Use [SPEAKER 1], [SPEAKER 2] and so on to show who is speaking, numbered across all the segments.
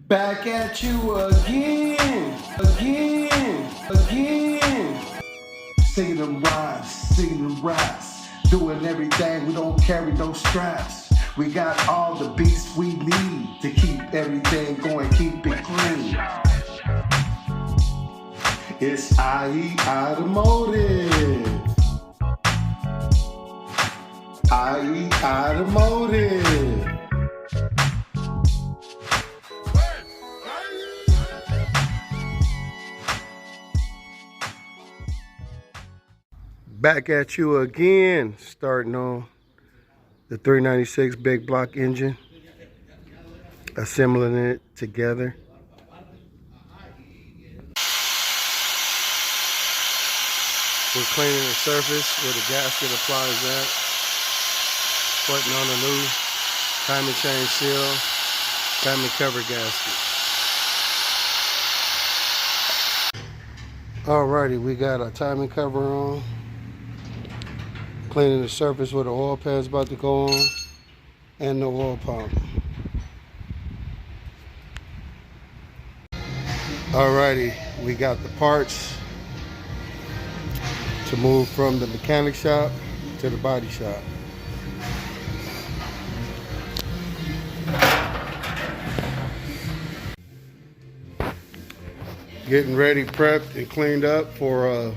[SPEAKER 1] Back at you again. Singing them rhymes, doing everything, we don't carry no straps. We got all the beats we need to keep everything going, keep it clean. It's IE Automotive. IE Automotive. Back at you again, starting on the 396 big block engine, assembling it together. We're cleaning the surface where the gasket applies at, putting on a new timing chain seal, timing cover gasket. Alrighty, we got our timing cover on. Cleaning the surface where the oil pan's about to go on, and the oil pump. Alrighty, we got the parts to move from the mechanic shop to the body shop. Getting ready, prepped, and cleaned up for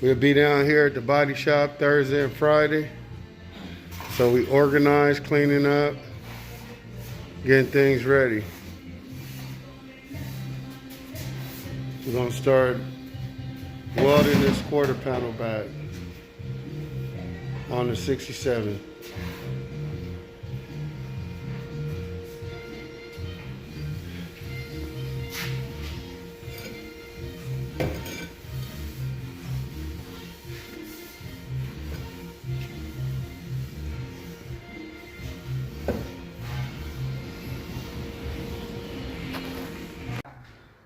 [SPEAKER 1] we'll be down here at the body shop Thursday and Friday. So we organized, cleaning up, getting things ready. We're gonna start welding this quarter panel back on the 67.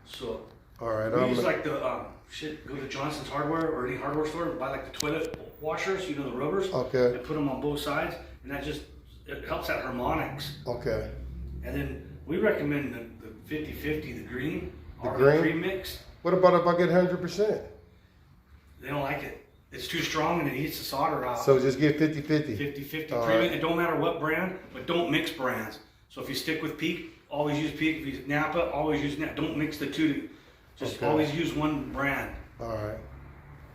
[SPEAKER 2] So,
[SPEAKER 1] all right,
[SPEAKER 2] we use like the go to Johnson's Hardware or any hardware store, buy like the toilet washers, you know, the rubbers.
[SPEAKER 1] Okay.
[SPEAKER 2] And put them on both sides, and that just, it helps out harmonics.
[SPEAKER 1] Okay.
[SPEAKER 2] And then we recommend the 50-50, the green,
[SPEAKER 1] The
[SPEAKER 2] or
[SPEAKER 1] green?
[SPEAKER 2] pre-mix.
[SPEAKER 1] What about if I get 100%?
[SPEAKER 2] They don't like it. It's too strong and it eats the solder out.
[SPEAKER 1] So just get 50-50.
[SPEAKER 2] 50-50
[SPEAKER 1] All
[SPEAKER 2] premium.
[SPEAKER 1] right.
[SPEAKER 2] It don't matter what brand, but don't mix brands. So if you stick with Peak, always use Peak. If you use Napa, always use Napa. Don't mix the two. Just
[SPEAKER 1] Okay.
[SPEAKER 2] always use one brand.
[SPEAKER 1] All right.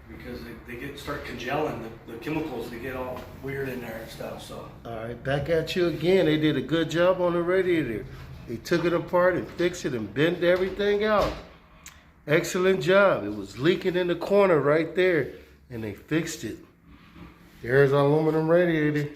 [SPEAKER 2] Because they start congealing, the chemicals, they get all weird in there and stuff, so.
[SPEAKER 1] All right, back at you again. They did a good job on the radiator. They took it apart and fixed it and bent everything out. Excellent job. It was leaking in the corner right there, and they fixed it. There's our aluminum radiator.